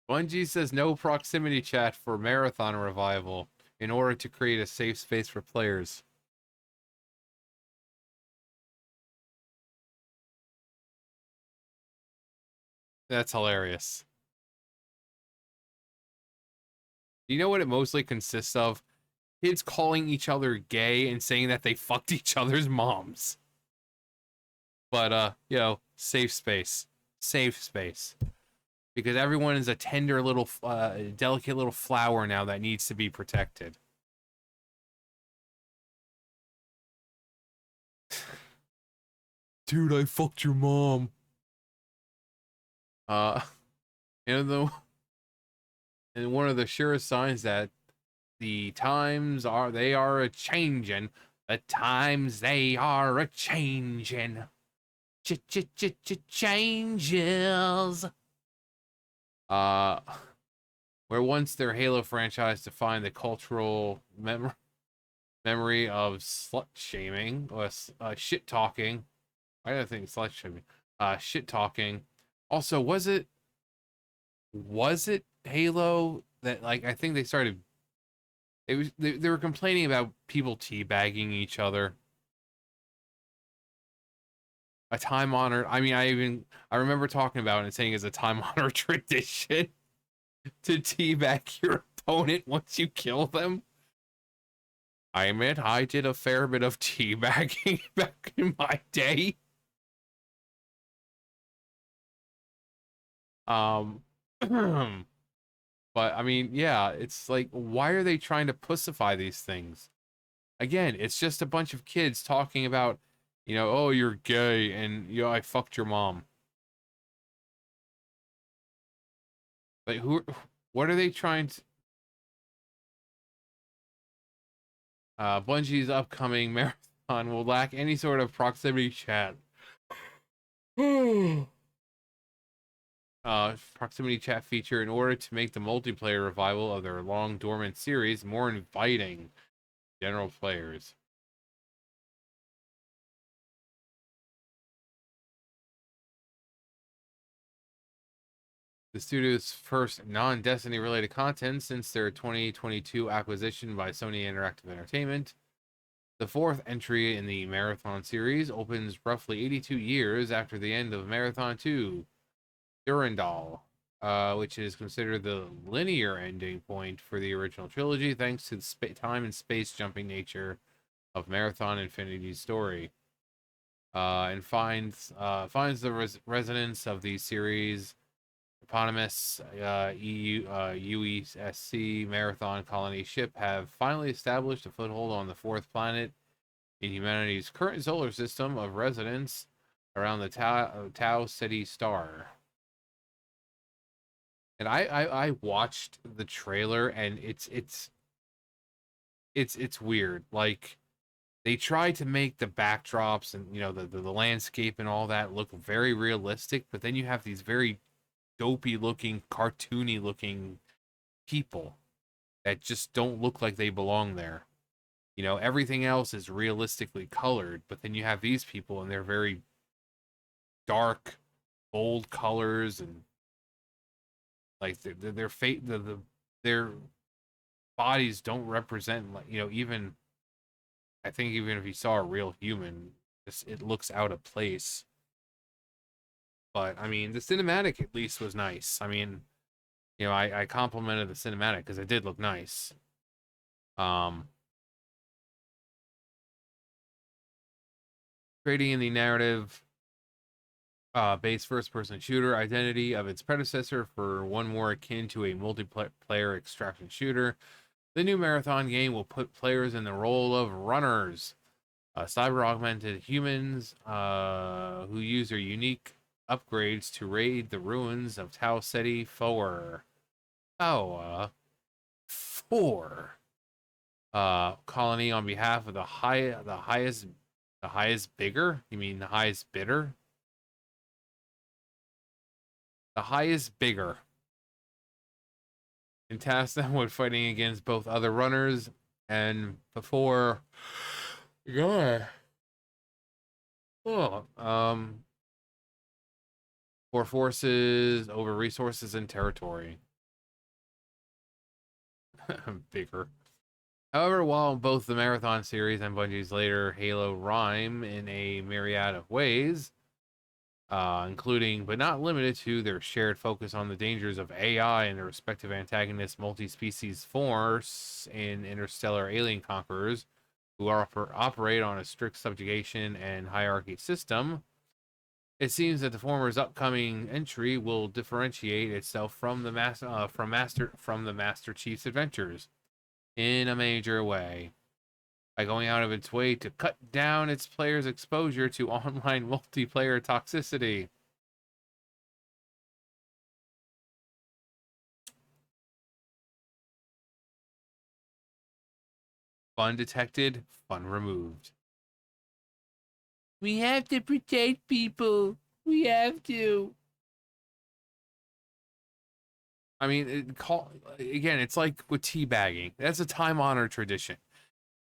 Bungie says no proximity chat for Marathon revival in order to create a safe space for players. That's hilarious. You know what it mostly consists of? Kids calling each other gay and saying that they fucked each other's moms. But safe space. Safe space. Because everyone is a tender little delicate little flower now that needs to be protected. Dude, I fucked your mom. Uh and the and one of the surest signs that the times are a changing. The times they are a changing. Changes. Where once their Halo franchise defined the cultural memory of slut shaming or shit talking. I don't think slut shaming. Shit talking. Also, was it Halo that, like, I think they started. They were complaining about people teabagging each other. A time honored. I mean, I remember talking about it and saying it's a time honored tradition to teabag your opponent once you kill them. I admit I did a fair bit of teabagging back in my day. But I mean, yeah, it's like, why are they trying to pussify these things? Again, it's just a bunch of kids talking about, oh, you're gay and I fucked your mom. Like, what are they trying to? Bungie's upcoming marathon will lack any sort of proximity chat. Proximity chat feature in order to make the multiplayer revival of their long dormant series more inviting to general players. The studio's first non-Destiny related content since their 2022 acquisition by Sony Interactive Entertainment. The fourth entry in the Marathon series opens roughly 82 years after the end of Marathon 2, Durandal, which is considered the linear ending point for the original trilogy thanks to the time and space jumping nature of Marathon Infinity's story. And finds the resonance of the series eponymous UESC Marathon colony ship have finally established a foothold on the fourth planet in humanity's current solar system of residence around the Tau Ceti star. And I watched the trailer and it's weird. Like, they try to make the backdrops and the landscape and all that look very realistic, but then you have these very dopey looking, cartoony looking people that just don't look like they belong there. Everything else is realistically colored, but then you have these people and they're very dark, bold colors, and like their bodies don't represent, like, even, I think even if you saw a real human, it looks out of place. But I mean, the cinematic at least was nice. I mean, I complimented the cinematic because it did look nice. Trading in the narrative based first person shooter identity of its predecessor for one more akin to a multiplayer extraction shooter. The new Marathon game will put players in the role of runners, cyber augmented humans who use their unique upgrades to raid the ruins of Tau Ceti 4. Oh, 4. Colony on behalf of the highest bigger? You mean the highest bidder? The highest bigger. And tasked them with fighting against both other runners and before. Yeah. Oh, for forces over resources and territory. Bigger. However, while both the Marathon series and Bungie's later Halo rhyme in a myriad of ways, including but not limited to their shared focus on the dangers of AI and their respective antagonists, multi-species force in interstellar alien conquerors, who operate on a strict subjugation and hierarchy system. It seems that the former's upcoming entry will differentiate itself from the Master Chief's adventures in a major way by going out of its way to cut down its players' exposure to online multiplayer toxicity. Fun detected, fun removed. We have to protect people. We have to. I mean, again, it's like with teabagging. That's a time-honored tradition.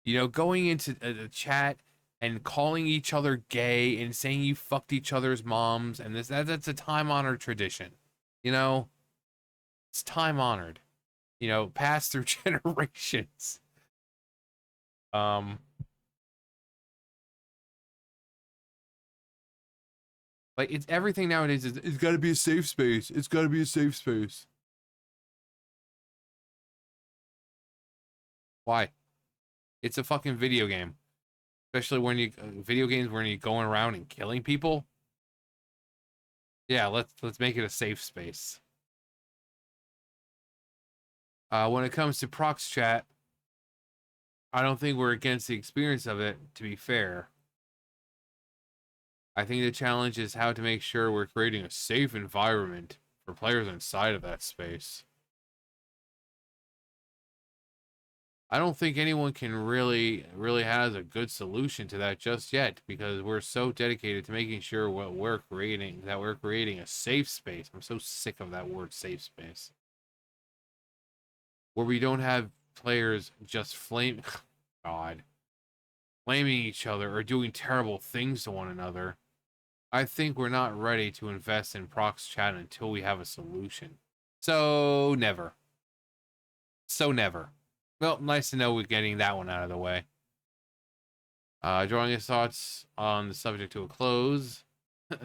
You know, going into a chat and calling each other gay and saying you fucked each other's moms and that's a time-honored tradition. You know, it's time-honored. You know, passed through generations. Um, like it's everything nowadays is it's got to be a safe space. It's got to be a safe space. Why? It's a fucking video game. Especially when you video games when you're going around and killing people. Yeah, let's make it a safe space. When it comes to prox chat, I don't think we're against the experience of it, to be fair. I think the challenge is how to make sure we're creating a safe environment for players inside of that space. I don't think anyone can really has a good solution to that just yet because we're so dedicated to making sure we're creating a safe space. I'm so sick of that word safe space. Where we don't have players just God, flaming each other or doing terrible things to one another. I think we're not ready to invest in prox chat until we have a solution. So never. So never. Well, nice to know we're getting that one out of the way. Drawing his thoughts on the subject to a close.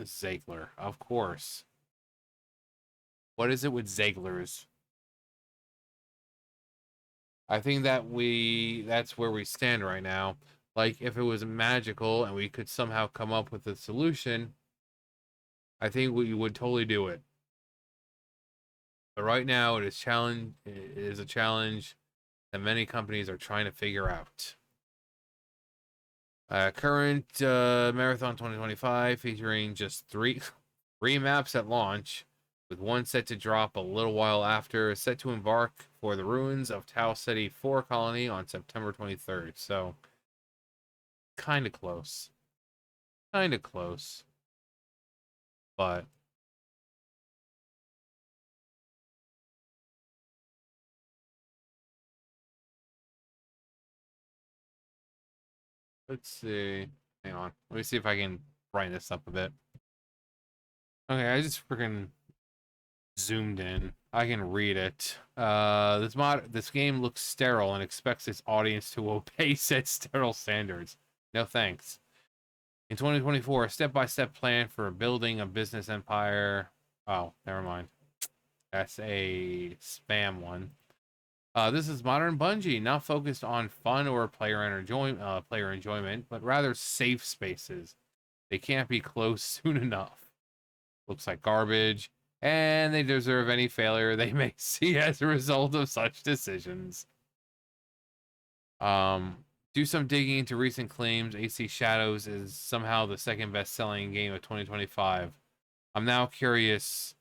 Ziegler, of course. What is it with Zieglers? I think that's where we stand right now. Like if it was magical and we could somehow come up with a solution, I think we would totally do it. But right now it is a challenge that many companies are trying to figure out. Current Marathon 2025 featuring just three maps at launch, with one set to drop a little while after, set to embark for the ruins of Tau Ceti 4 colony on September 23rd. So, kind of close. Kind of close. But, let's see. Hang on. Let me see if I can brighten this up a bit. Okay, I just freaking zoomed in. I can read it. This game looks sterile and expects its audience to obey said sterile standards. No thanks. In 2024, a step-by-step plan for building a business empire. Oh, never mind. That's a spam one. This is modern Bungie, not focused on fun or player enjoyment, but rather safe spaces. They can't be closed soon enough. Looks like garbage, and they deserve any failure they may see as a result of such decisions. Do some digging into recent claims. AC Shadows is somehow the second best-selling game of 2025. I'm curious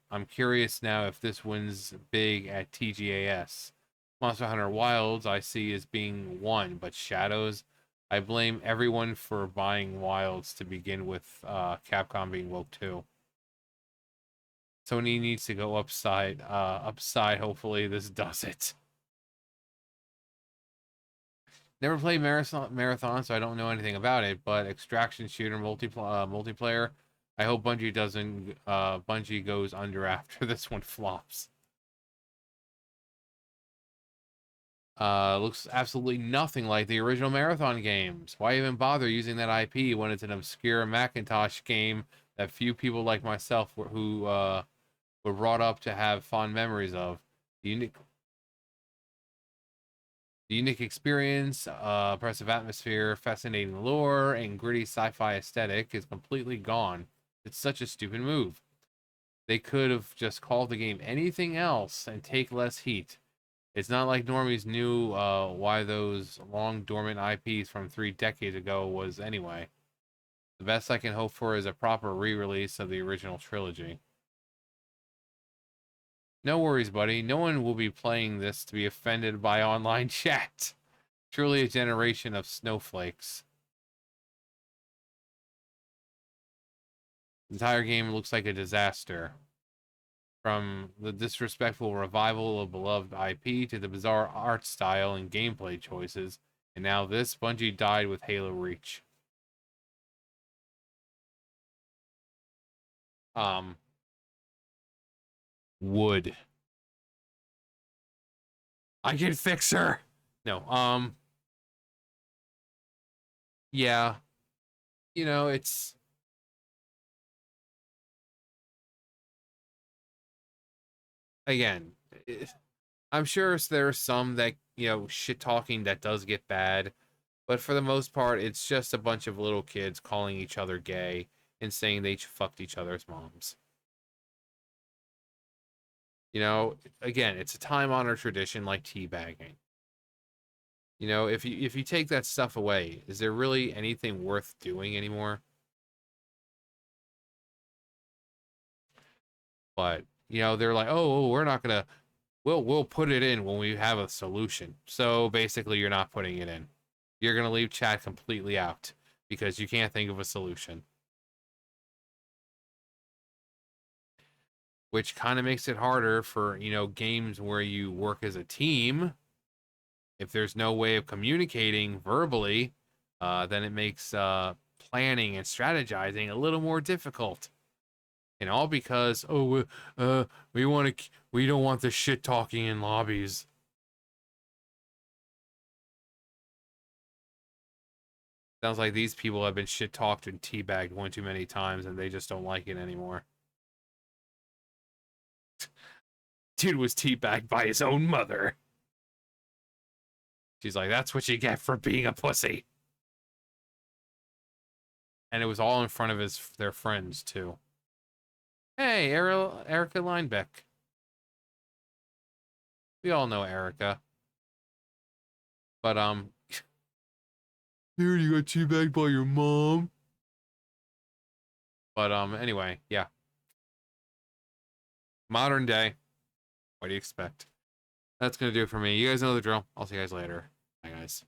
now if this wins big at TGAS. Monster Hunter Wilds I see as being one, but Shadows, I blame everyone for buying Wilds to begin with. Capcom being woke too. Sony needs to go upside. Hopefully this does it. Never played Marathon, so I don't know anything about it. But extraction shooter multiplayer. I hope Bungie doesn't. Bungie goes under after this one flops. Looks absolutely nothing like the original Marathon games. Why even bother using that IP when it's an obscure Macintosh game that few people like myself were brought up to have fond memories of? The unique experience, oppressive atmosphere, fascinating lore, and gritty sci-fi aesthetic is completely gone. It's such a stupid move. They could have just called the game anything else and take less heat. It's not like normies knew why those long dormant IPs from 3 decades ago was anyway. The best I can hope for is a proper re-release of the original trilogy. No worries, buddy. No one will be playing this to be offended by online chat. Truly a generation of snowflakes. The entire game looks like a disaster. From the disrespectful revival of beloved IP to the bizarre art style and gameplay choices, and now this, Bungie died with Halo Reach. Um, Wood. I can fix her. No, yeah, it's again, I'm sure there's some that, shit talking that does get bad, but for the most part, it's just a bunch of little kids calling each other gay and saying they fucked each other's moms. Again, it's a time-honored tradition like teabagging. If you take that stuff away, is there really anything worth doing anymore? But, they're like, "Oh, we're not gonna we'll put it in when we have a solution." So basically you're not putting it in. You're gonna leave chat completely out because you can't think of a solution. Which kind of makes it harder for, games where you work as a team. If there's no way of communicating verbally, then it makes planning and strategizing a little more difficult. And all because, we don't want the shit talking in lobbies. Sounds like these people have been shit talked and teabagged one too many times and they just don't like it anymore. Dude was teabagged by his own mother. She's like, that's what you get for being a pussy. And it was all in front of their friends too. Hey, Erica Linebeck. We all know Erica. But dude, you got teabagged by your mom. But anyway, yeah. Modern day. What do you expect? That's gonna do it for me. You guys know the drill. I'll see you guys later. Bye, guys.